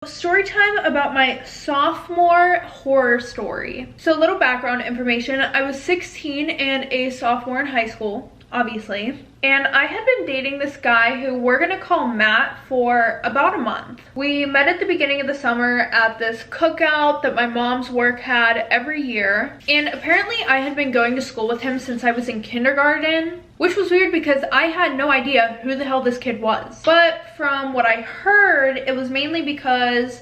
Story time about my sophomore horror story. So a little background information. I was 16 and a sophomore in high school, obviously. And I had been dating this guy who we're gonna call Matt for about a month. We met at the beginning of the summer at this cookout that my mom's work had every year. And apparently I had been going to school with him since I was in kindergarten, which was weird because I had no idea who the hell this kid was. But from what I heard, it was mainly because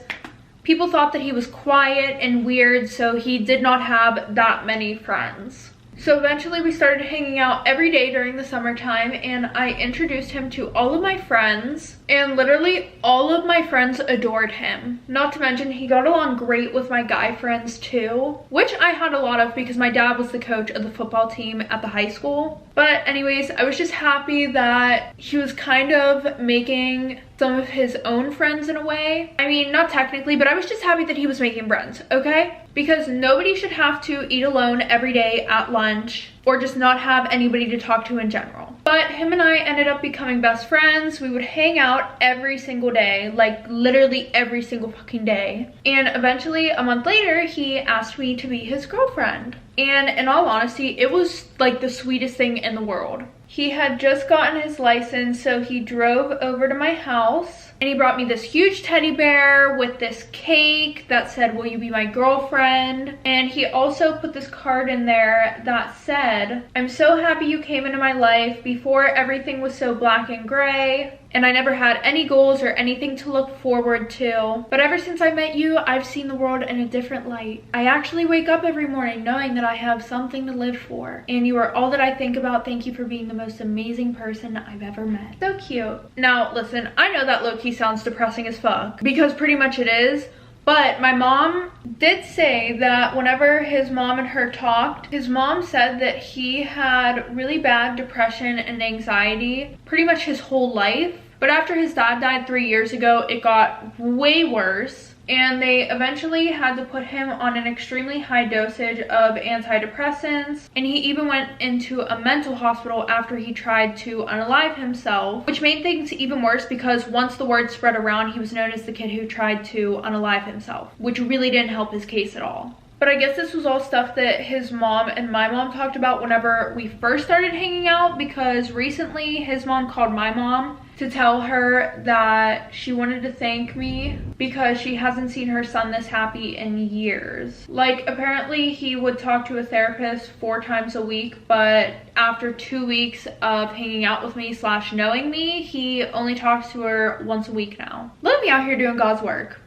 people thought that he was quiet and weird, so he did not have that many friends. So eventually we started hanging out every day during the summertime, and I introduced him to all of my friends, and literally all of my friends adored him. Not to mention he got along great with my guy friends too, which I had a lot of because my dad was the coach of the football team at the high school. But anyways, I was just happy that he was kind of making some of his own friends in a way. I mean, not technically, but I was just happy that he was making friends, okay? Because nobody should have to eat alone every day at lunch or just not have anybody to talk to in general. But him and I ended up becoming best friends. We would hang out every single day, like literally every single fucking day. And eventually, a month later, he asked me to be his girlfriend. And in all honesty, it was like the sweetest thing in the world. He had just gotten his license, so he drove over to my house and he brought me this huge teddy bear with this cake that said, "Will you be my girlfriend?" And he also put this card in there that said, "I'm so happy you came into my life. Before, everything was so black and gray, and I never had any goals or anything to look forward to. But ever since I met you, I've seen the world in a different light. I actually wake up every morning knowing that I have something to live for. And you are all that I think about. Thank you for being the most amazing person I've ever met." So cute. Now, listen, I know that low-key sounds depressing as fuck, because pretty much it is. But my mom did say that whenever his mom and her talked, his mom said that he had really bad depression and anxiety pretty much his whole life. But after his dad died 3 years ago, it got way worse. And they eventually had to put him on an extremely high dosage of antidepressants. And he even went into a mental hospital after he tried to unalive himself, which made things even worse because once the word spread around, he was known as the kid who tried to unalive himself, which really didn't help his case at all. But I guess this was all stuff that his mom and my mom talked about whenever we first started hanging out, because recently his mom called my mom to tell her that she wanted to thank me because she hasn't seen her son this happy in years. Like, apparently he would talk to a therapist 4 times a week, but after 2 weeks of hanging out with me / knowing me, he only talks to her once a week now. Look at me out here doing God's work.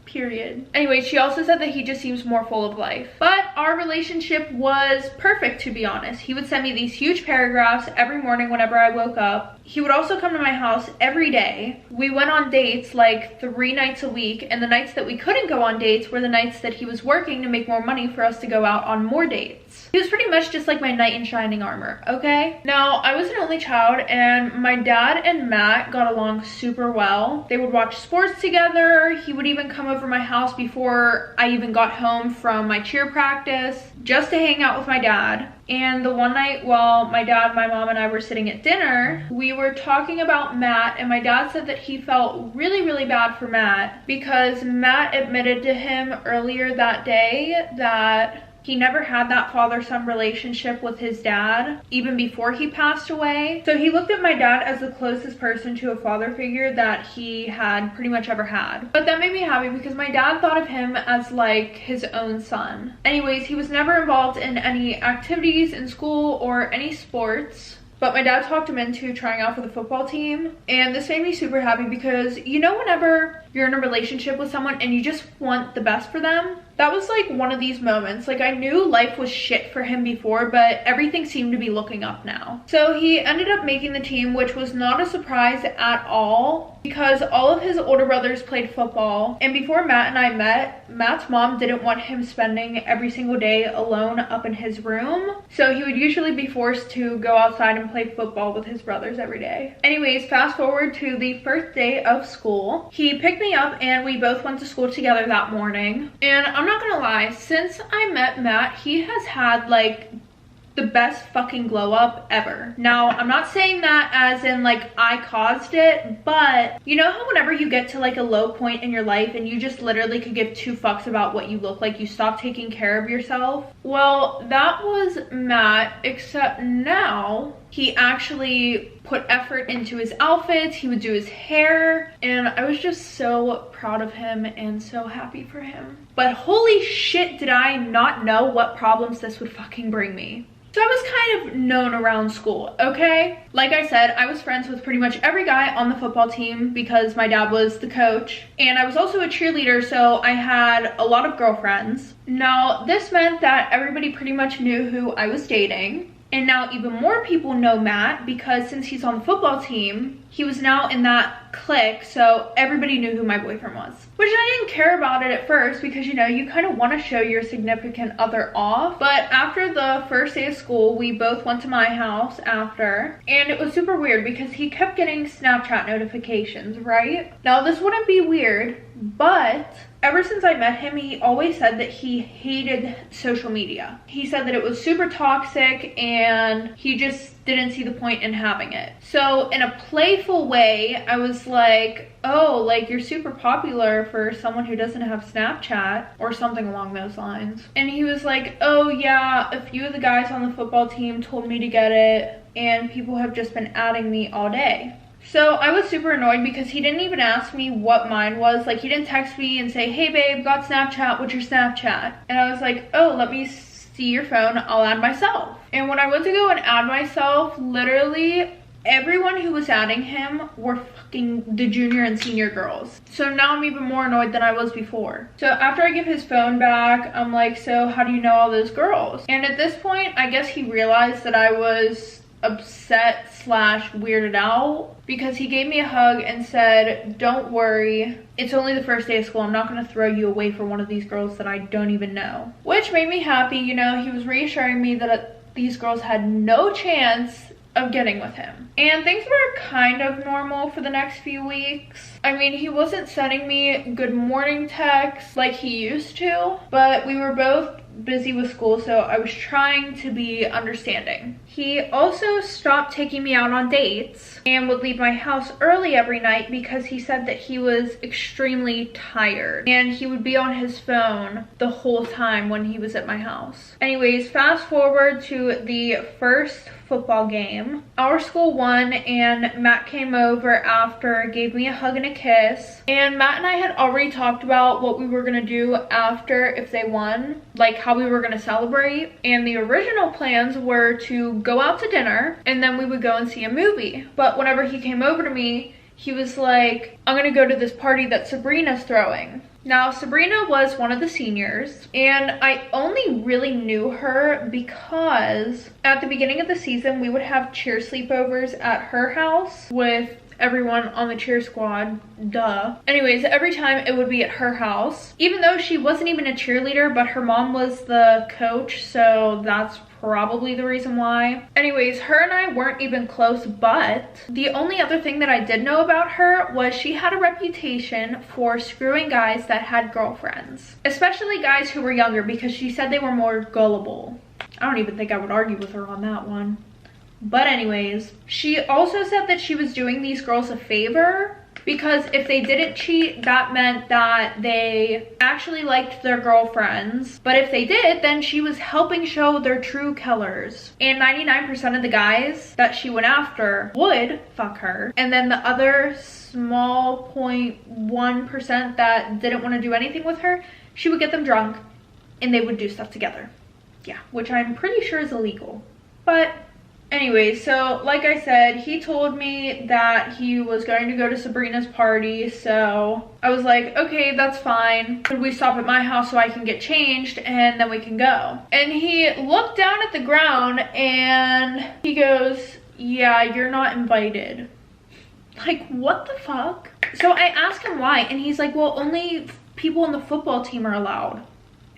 Period. Anyway, she also said that he just seems more full of life. But our relationship was perfect, to be honest. He would send me these huge paragraphs every morning whenever I woke up. He would also come to my house every day. We went on dates like 3 nights a week, and the nights that we couldn't go on dates were the nights that he was working to make more money for us to go out on more dates. He was pretty much just like my knight in shining armor, okay? Now, I was an only child, and my dad and Matt got along super well. They would watch sports together. He would even come over my house before I even got home from my cheer practice just to hang out with my dad. And the one night while my dad, my mom, and I were sitting at dinner, we were talking about Matt, and my dad said that he felt really, really bad for Matt because Matt admitted to him earlier that day that he never had that father-son relationship with his dad, even before he passed away. So he looked at my dad as the closest person to a father figure that he had pretty much ever had. But that made me happy because my dad thought of him as like his own son. Anyways, he was never involved in any activities in school or any sports. But my dad talked him into trying out for the football team. And this made me super happy because, you know, whenever you're in a relationship with someone and you just want the best for them, that was like one of these moments. Like, I knew life was shit for him before, but everything seemed to be looking up now. So he ended up making the team, which was not a surprise at all because all of his older brothers played football. And before Matt and I met, Matt's mom didn't want him spending every single day alone up in his room. So he would usually be forced to go outside and play football with his brothers every day. Anyways, fast forward to the first day of school. He picked me up and we both went to school together that morning. And I'm not gonna lie, since I met Matt, he has had like the best fucking glow up ever. Now, I'm not saying that as in like I caused it, but you know how whenever you get to like a low point in your life and you just literally could give two fucks about what you look like, you stop taking care of yourself? Well, that was Matt, except now he actually put effort into his outfits. He would do his hair, and I was just so proud of him and so happy for him. But holy shit, did I not know what problems this would fucking bring me. So I was kind of known around school, okay? Like I said, I was friends with pretty much every guy on the football team because my dad was the coach. And I was also a cheerleader, so I had a lot of girlfriends. Now, this meant that everybody pretty much knew who I was dating. And now even more people know Matt because since he's on the football team, he was now in that clique, so everybody knew who my boyfriend was. Which I didn't care about it at first because, you know, you kind of want to show your significant other off. But after the first day of school, we both went to my house after. And it was super weird because he kept getting Snapchat notifications, right? Now, this wouldn't be weird, but ever since I met him, he always said that he hated social media. He said that it was super toxic and he just didn't see the point in having it. So in a playful way, I was like, oh, like you're super popular for someone who doesn't have Snapchat or something along those lines. And he was like, oh yeah, a few of the guys on the football team told me to get it and people have just been adding me all day. So I was super annoyed because he didn't even ask me what mine was. Like, he didn't text me and say, hey babe, got Snapchat, what's your Snapchat? And I was like, oh, let me see your phone, I'll add myself. And when I went to go and add myself, literally everyone who was adding him were fucking the junior and senior girls. So now I'm even more annoyed than I was before. So after I give his phone back, I'm like, so how do you know all those girls? And at this point, I guess he realized that I was upset / weirded out because he gave me a hug and said, don't worry, it's only the first day of school, I'm not going to throw you away for one of these girls that I don't even know. Which made me happy, you know. He was reassuring me that these girls had no chance of getting with him. And things were kind of normal for the next few weeks. I mean, he wasn't sending me good morning texts like he used to, but we were both busy with school, so I was trying to be understanding. He also stopped taking me out on dates and would leave my house early every night because he said that he was extremely tired and he would be on his phone the whole time when he was at my house. Anyways, fast forward to the first football game. Our school won and Matt came over after, gave me a hug and a kiss. And Matt and I had already talked about what we were gonna do after if they won, like how we were gonna celebrate. And the original plans were to go out to dinner and then we would go and see a movie. But whenever he came over to me, he was like, I'm gonna go to this party that Sabrina's throwing. Now, Sabrina was one of the seniors, and I only really knew her because at the beginning of the season, we would have cheer sleepovers at her house with everyone on the cheer squad, duh. Anyways, every time it would be at her house, even though she wasn't even a cheerleader, but her mom was the coach, so that's probably the reason why. Anyways, her and I weren't even close, but the only other thing that I did know about her was she had a reputation for screwing guys that had girlfriends, especially guys who were younger because she said they were more gullible. I don't even think I would argue with her on that one. But anyways, she also said that she was doing these girls a favor because if they didn't cheat, that meant that they actually liked their girlfriends. But if they did, then she was helping show their true colors. And 99% of the guys that she went after would fuck her. And then the other small 0.1% that didn't want to do anything with her, she would get them drunk and they would do stuff together. Yeah, which I'm pretty sure is illegal. But anyway, so like I said, he told me that he was going to go to Sabrina's party, so I was like, okay, that's fine. Could we stop at my house so I can get changed and then we can go? And he looked down at the ground and he goes, yeah, you're not invited. Like, what the fuck? So I asked him why, and he's like, well, only people on the football team are allowed.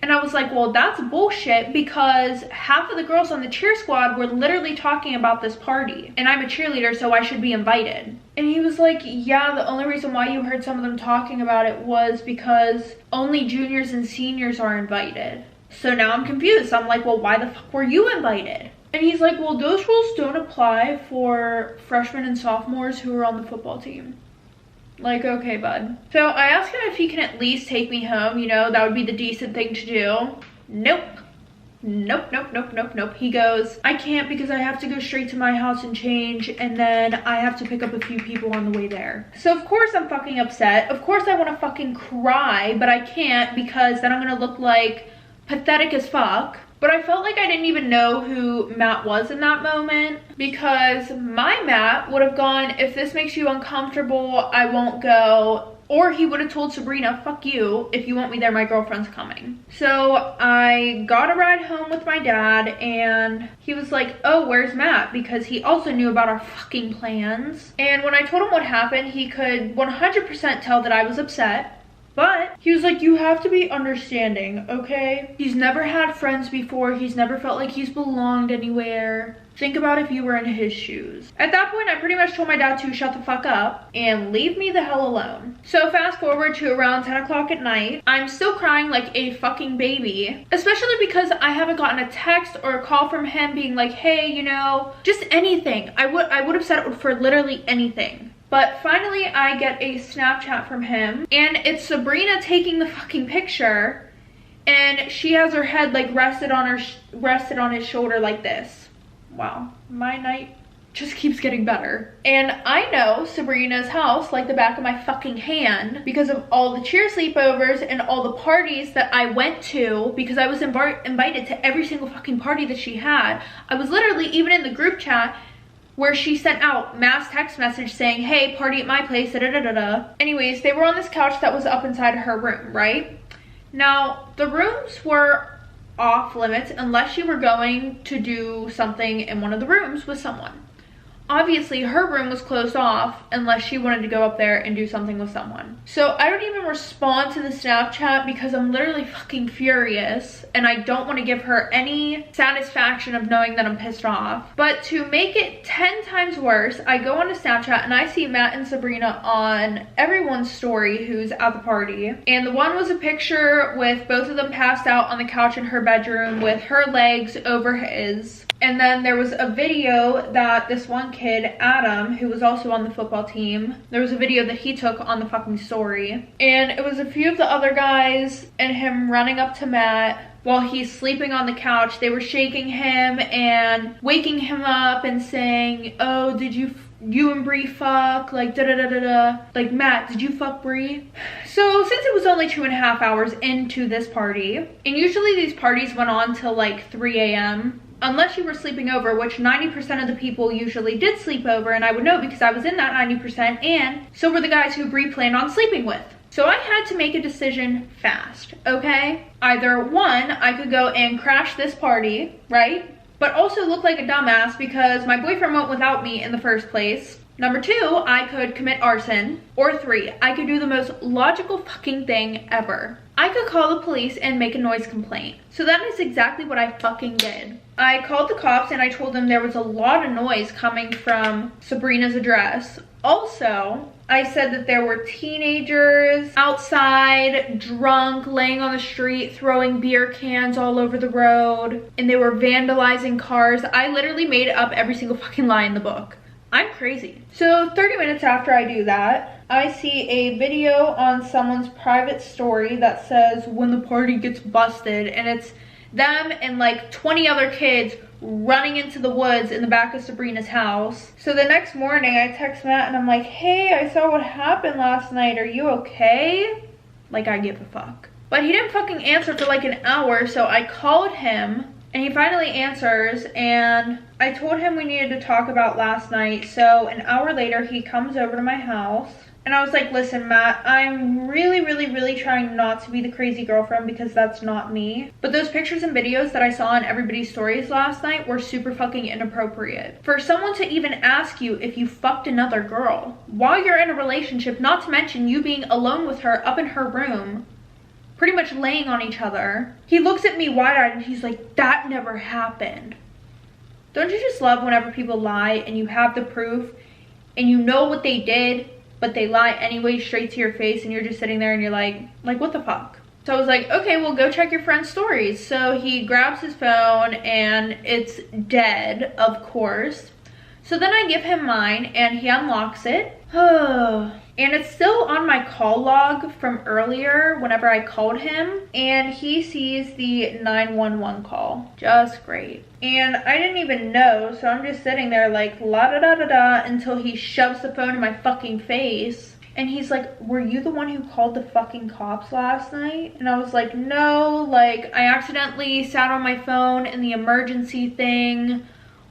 And I was like, well, that's bullshit because half of the girls on the cheer squad were literally talking about this party. And I'm a cheerleader, so I should be invited. And he was like, yeah, the only reason why you heard some of them talking about it was because only juniors and seniors are invited. So now I'm confused. I'm like, well, why the fuck were you invited? And he's like, well, those rules don't apply for freshmen and sophomores who are on the football team. Like, okay, bud. So I asked him if he can at least take me home, you know, that would be the decent thing to do. Nope. Nope, nope, nope, nope, nope. He goes, I can't because I have to go straight to my house and change, and then I have to pick up a few people on the way there. So of course I'm fucking upset. Of course I want to fucking cry, but I can't because then I'm gonna look like pathetic as fuck. But I felt like I didn't even know who Matt was in that moment, because my Matt would have gone, if this makes you uncomfortable, I won't go. Or he would have told Sabrina, fuck you, if you want me there, my girlfriend's coming. So I got a ride home with my dad, and he was like, oh, where's Matt? Because he also knew about our fucking plans. And when I told him what happened, he could 100% tell that I was upset. But he was like, you have to be understanding, okay? He's never had friends before. He's never felt like he's belonged anywhere. Think about if you were in his shoes. At that point, I pretty much told my dad to shut the fuck up and leave me the hell alone. So fast forward to around 10 o'clock at night. I'm still crying like a fucking baby, especially because I haven't gotten a text or a call from him being like, hey, you know, just anything. I would have said it for literally anything. But finally, I get a Snapchat from him, and it's Sabrina taking the fucking picture, and she has her head like rested on his shoulder like this. Wow, my night just keeps getting better. And I know Sabrina's house like the back of my fucking hand because of all the cheer sleepovers and all the parties that I went to, because I was invited to every single fucking party that she had. I was literally even in the group chat where she sent out mass text message saying, hey, party at my place, da da da da da. Anyways, they were on this couch that was up inside her room, right? Now, the rooms were off limits unless you were going to do something in one of the rooms with someone. Obviously, her room was closed off unless she wanted to go up there and do something with someone. So I don't even respond to the Snapchat because I'm literally fucking furious and I don't want to give her any satisfaction of knowing that I'm pissed off. But to make it 10 times worse, I go on to Snapchat and I see Matt and Sabrina on everyone's story who's at the party. And the one was a picture with both of them passed out on the couch in her bedroom with her legs over his. And then there was a video that this one kid, Adam, who was also on the football team, there was a video that he took on the fucking story. And it was a few of the other guys and him running up to Matt while he's sleeping on the couch. They were shaking him and waking him up and saying, oh, did you and Bree fuck? Like, da da da da da. Like, Matt, did you fuck Bree? So since it was only 2.5 hours into this party, and usually these parties went on till like 3 a.m., unless you were sleeping over, which 90% of the people usually did sleep over, and I would know because I was in that 90%, and so were the guys who Bree planned on sleeping with. So I had to make a decision fast, okay? Either one, I could go and crash this party, right? But also look like a dumbass because my boyfriend went without me in the first place. Number 2, I could commit arson. Or 3, I could do the most logical fucking thing ever. I could call the police and make a noise complaint. So that is exactly what I fucking did. I called the cops and I told them there was a lot of noise coming from Sabrina's address. Also, I said that there were teenagers outside, drunk, laying on the street, throwing beer cans all over the road, and they were vandalizing cars. I literally made up every single fucking lie in the book. I'm crazy. So 30 minutes after I do that, I see a video on someone's private story that says when the party gets busted, and it's them and like 20 other kids running into the woods in the back of Sabrina's house. So the next morning I text Matt and I'm like, hey, I saw what happened last night. Are you okay? Like I give a fuck. But he didn't fucking answer for like an hour, so I called him and he finally answers, and I told him we needed to talk about last night. So an hour later he comes over to my house. And I was like, listen, Matt, I'm really trying not to be the crazy girlfriend because that's not me. But those pictures and videos that I saw on everybody's stories last night were super fucking inappropriate. For someone to even ask you if you fucked another girl while you're in a relationship, not to mention you being alone with her up in her room, pretty much laying on each other. He looks at me wide-eyed and he's like, that never happened. Don't you just love whenever people lie and you have the proof and you know what they did, but they lie anyway straight to your face, and you're just sitting there and you're like what the fuck? So I was like, okay, well, go check your friend's stories. So he grabs his phone and it's dead, of course. So then I give him mine and he unlocks it. And it's still on my call log from earlier whenever I called him, and he sees the 911 call. Just great. And I didn't even know, so I'm just sitting there like la da da da da until he shoves the phone in my fucking face. And he's like, were you the one who called the fucking cops last night? And I was like, no, like I accidentally sat on my phone and the emergency thing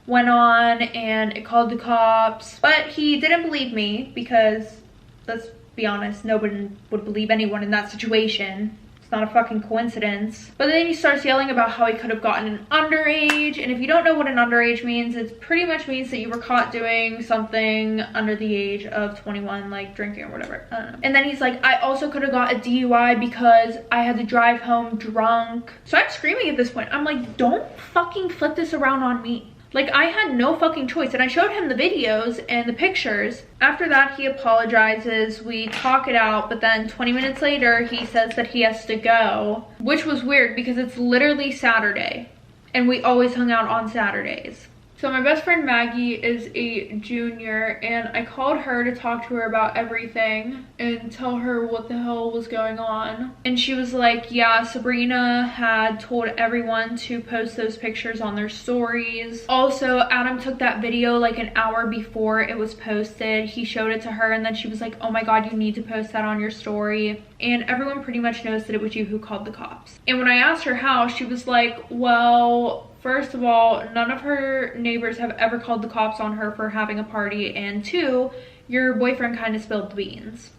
went on and it called the cops. But he didn't believe me because, let's be honest, nobody would believe anyone in that situation. It's not a fucking coincidence. But then he starts yelling about how he could have gotten an underage. And if you don't know what an underage means, it pretty much means that you were caught doing something under the age of 21, like drinking or whatever. I don't know. And then he's like, I also could have got a DUI because I had to drive home drunk. So I'm screaming at this point. I'm like, don't fucking flip this around on me. Like, I had no fucking choice. And I showed him the videos and the pictures. After that, he apologizes. We talk it out. But then 20 minutes later, he says that he has to go. Which was weird because it's literally Saturday. And we always hung out on Saturdays. So my best friend Maggie is a junior, and I called her to talk to her about everything and tell her what the hell was going on. And she was like, yeah, Sabrina had told everyone to post those pictures on their stories. Also, Adam took that video like an hour before it was posted. He showed it to her, and then she was like, oh my god, you need to post that on your story. And everyone pretty much knows that it was you who called the cops. And when I asked her how, she was like, well, first of all, none of her neighbors have ever called the cops on her for having a party, and two, your boyfriend kind of spilled the beans.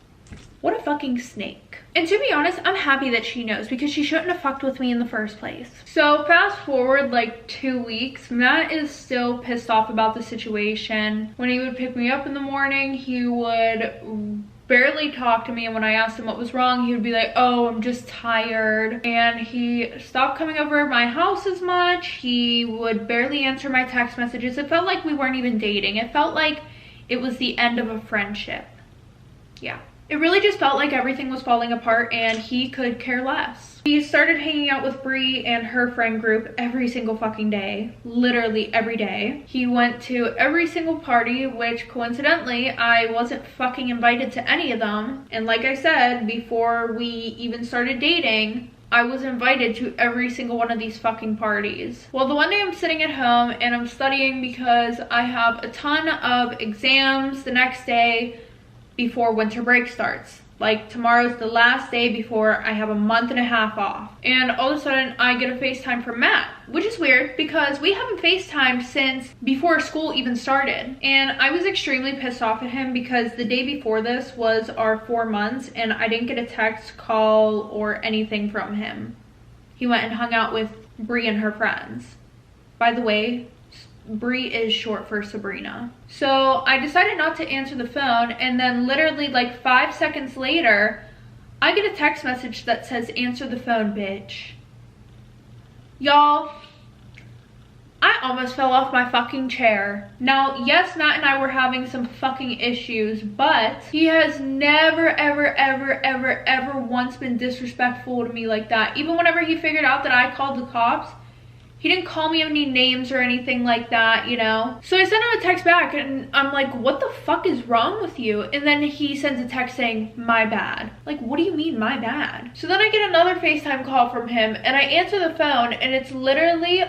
What a fucking snake. And to be honest, I'm happy that she knows because she shouldn't have fucked with me in the first place. So fast forward like 2 weeks, Matt is still pissed off about the situation. When he would pick me up in the morning, he would barely talk to me, and when I asked him what was wrong, he would be like, oh, I'm just tired. And he stopped coming over to my house as much. He would barely answer my text messages. It felt like we weren't even dating. It felt like it was the end of a friendship. Yeah. It really just felt like everything was falling apart and he could care less. He started hanging out with Bree and her friend group every single fucking day. Literally every day. He went to every single party, which coincidentally, I wasn't fucking invited to any of them. And like I said, before we even started dating, I was invited to every single one of these fucking parties. Well, the one day I'm sitting at home and I'm studying because I have a ton of exams the next day before winter break starts. Like, tomorrow's the last day before I have a month and a half off. And all of a sudden, I get a FaceTime from Matt, which is weird because we haven't FaceTimed since before school even started. And I was extremely pissed off at him because the day before this was our 4 months and I didn't get a text, call, or anything from him. He went and hung out with Bree and her friends. By the way, Bree is short for Sabrina. So I decided not to answer the phone, and then literally like 5 seconds later, I get a text message that says, answer the phone, bitch. Y'all, I almost fell off my fucking chair. Now, yes, Matt and I were having some fucking issues, but he has never, ever, ever, ever, ever once been disrespectful to me like that. Even whenever he figured out that I called the cops, he didn't call me any names or anything like that, you know? So I sent him a text back and I'm like, what the fuck is wrong with you? And then he sends a text saying, my bad. Like, what do you mean, my bad? So then I get another FaceTime call from him and I answer the phone and it's literally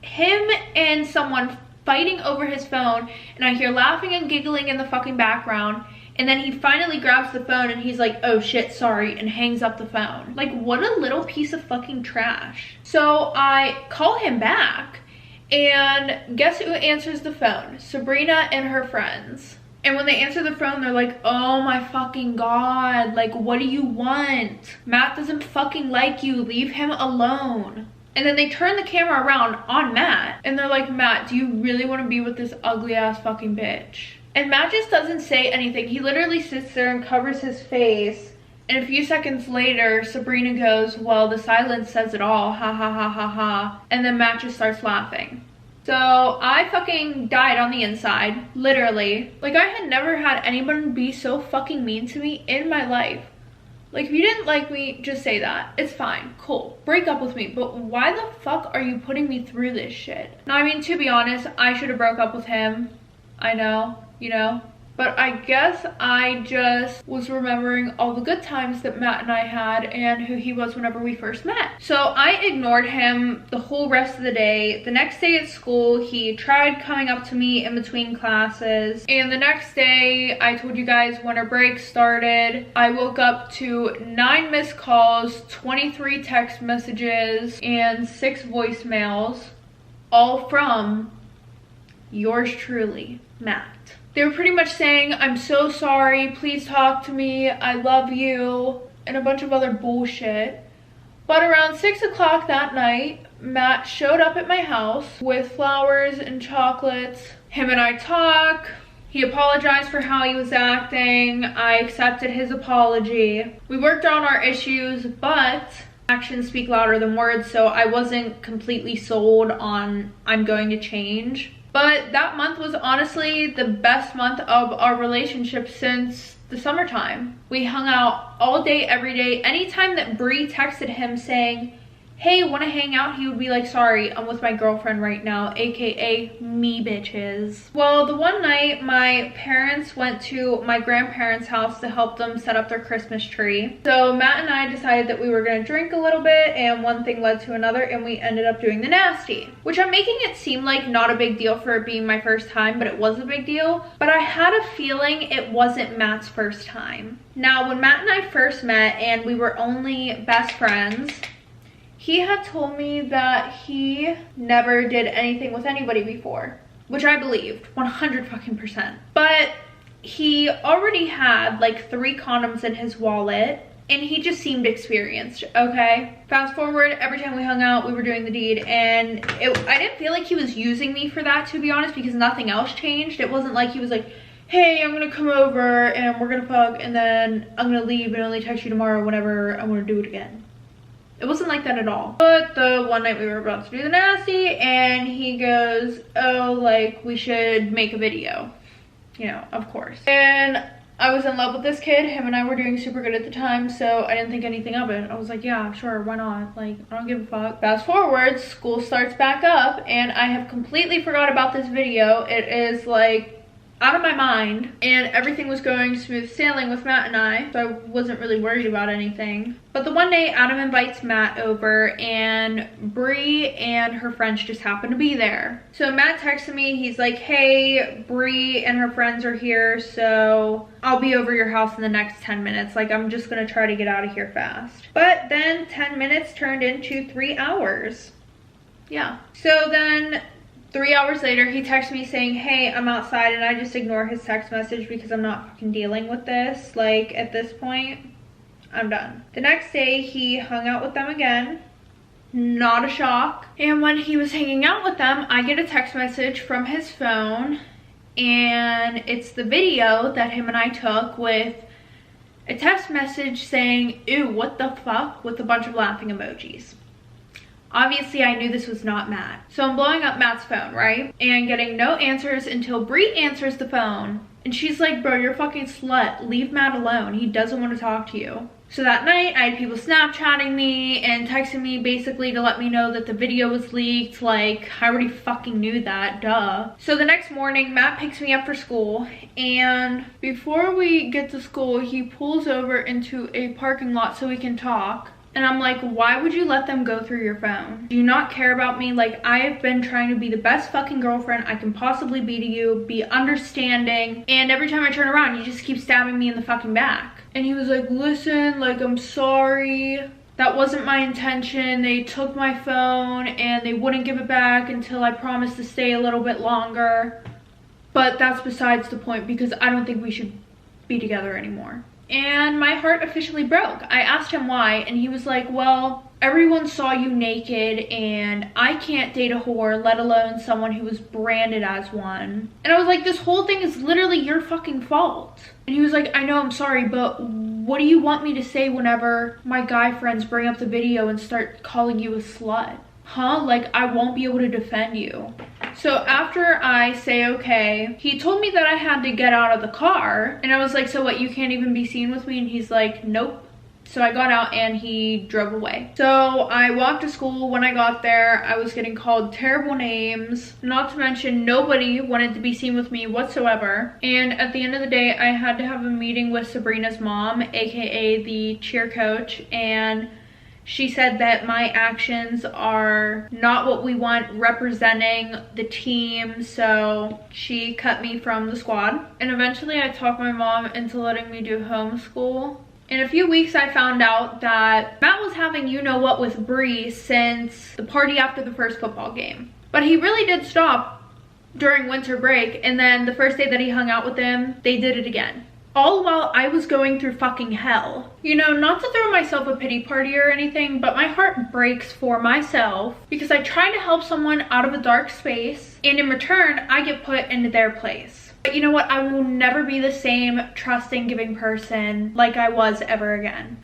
him and someone fighting over his phone, and I hear laughing and giggling in the fucking background. And then he finally grabs the phone and he's like, oh shit, sorry, and hangs up the phone. Like, what a little piece of fucking trash. So I call him back, and guess who answers the phone? Sabrina and her friends. And when they answer the phone, they're like, oh my fucking god, like, what do you want? Matt doesn't fucking like you, leave him alone. And then they turn the camera around on Matt, and they're like, Matt, do you really want to be with this ugly ass fucking bitch? And Matt just doesn't say anything. He literally sits there and covers his face. And a few seconds later, Sabrina goes, well, the silence says it all, ha ha ha ha ha. And then Matt just starts laughing. So I fucking died on the inside, literally. Like, I had never had anyone be so fucking mean to me in my life. Like, if you didn't like me, just say that. It's fine, cool, break up with me, but why the fuck are you putting me through this shit? Now, I mean, to be honest, I should have broke up with him. I know, you know, but I guess I just was remembering all the good times that Matt and I had and who he was whenever we first met. So I ignored him the whole rest of the day. The next day at school, he tried coming up to me in between classes. And the next day, I told you guys winter break started. I woke up to 9 missed calls, 23 text messages, and 6 voicemails, all from yours truly, Matt. They were pretty much saying, I'm so sorry, please talk to me, I love you, and a bunch of other bullshit. But around 6 o'clock that night, Matt showed up at my house with flowers and chocolates. Him and I talked. He apologized for how he was acting. I accepted his apology. We worked on our issues, but actions speak louder than words, so I wasn't completely sold on I'm going to change. But that month was honestly the best month of our relationship since the summertime. We hung out all day, every day. Anytime that Bree texted him saying, hey, wanna hang out? He would be like, sorry, I'm with my girlfriend right now, aka me, bitches. Well, the one night my parents went to my grandparents' house to help them set up their Christmas tree. So Matt and I decided that we were gonna drink a little bit, and one thing led to another, and we ended up doing the nasty, which I'm making it seem like not a big deal for it being my first time, but it was a big deal. But I had a feeling it wasn't Matt's first time. Now, when Matt and I first met and we were only best friends, he had told me that he never did anything with anybody before, which I believed 100%. But he already had like 3 condoms in his wallet, and he just seemed experienced, okay? Fast forward, every time we hung out, we were doing the deed, and I didn't feel like he was using me for that, to be honest, because nothing else changed. It wasn't like he was like, hey, I'm gonna come over and we're gonna fuck, and then I'm gonna leave and only text you tomorrow whenever I wanna do it again. It wasn't like that at all. But the one night we were about to do the nasty, and he goes, oh, like, we should make a video. You know, of course. And I was in love with this kid. Him and I were doing super good at the time, so I didn't think anything of it. I was like, yeah, sure, why not? Like, I don't give a fuck. Fast forward, school starts back up, and I have completely forgot about this video. It is like out of my mind, and everything was going smooth sailing with Matt and I, so I wasn't really worried about anything. But the one day, Adam invites Matt over, and Bree and her friends just happen to be there. So Matt texted me, he's like, hey, Bree and her friends are here, so I'll be over your house in the next 10 minutes. Like, I'm just gonna try to get out of here fast. But then 10 minutes turned into 3 hours. Yeah. So then 3 hours later, he texts me saying, hey, I'm outside, and I just ignore his text message because I'm not fucking dealing with this. Like, at this point, I'm done. The next day, he hung out with them again. Not a shock. And when he was hanging out with them, I get a text message from his phone, and it's the video that him and I took with a text message saying, ew, what the fuck, with a bunch of laughing emojis. Obviously, I knew this was not Matt. So I'm blowing up Matt's phone, right? And getting no answers until Bree answers the phone. And she's like, bro, you're a fucking slut. Leave Matt alone. He doesn't want to talk to you. So that night, I had people Snapchatting me and texting me basically to let me know that the video was leaked. Like, I already fucking knew that, duh. So the next morning, Matt picks me up for school. And before we get to school, he pulls over into a parking lot so we can talk. And I'm like, why would you let them go through your phone? Do you not care about me? Like, I have been trying to be the best fucking girlfriend I can possibly be to you, be understanding, and every time I turn around, you just keep stabbing me in the fucking back. And he was like, listen, like, I'm sorry. That wasn't my intention. They took my phone and they wouldn't give it back until I promised to stay a little bit longer. But that's besides the point because I don't think we should be together anymore. And my heart officially broke. I asked him why, and he was like, well, everyone saw you naked, and I can't date a whore, let alone someone who was branded as one. And I was like, this whole thing is literally your fucking fault. And he was like, I know, I'm sorry, but what do you want me to say whenever my guy friends bring up the video and start calling you a slut? Huh? Like, I won't be able to defend you. So after I say okay, he told me that I had to get out of the car. And I was like, so what, you can't even be seen with me? And he's like, nope. So I got out and he drove away. So I walked to school. When I got there, I was getting called terrible names. Not to mention, nobody wanted to be seen with me whatsoever. And at the end of the day, I had to have a meeting with Sabrina's mom, aka the cheer coach, and she said that my actions are not what we want representing the team, so she cut me from the squad. And eventually I talked my mom into letting me do homeschool. In a few weeks, I found out that Matt was having you-know-what with Bree since the party after the first football game. But he really did stop during winter break, and then the first day that he hung out with them, they did it again. All while I was going through fucking hell. You know, not to throw myself a pity party or anything, but my heart breaks for myself because I try to help someone out of a dark space, and in return, I get put into their place. But you know what? I will never be the same trusting, giving person like I was ever again.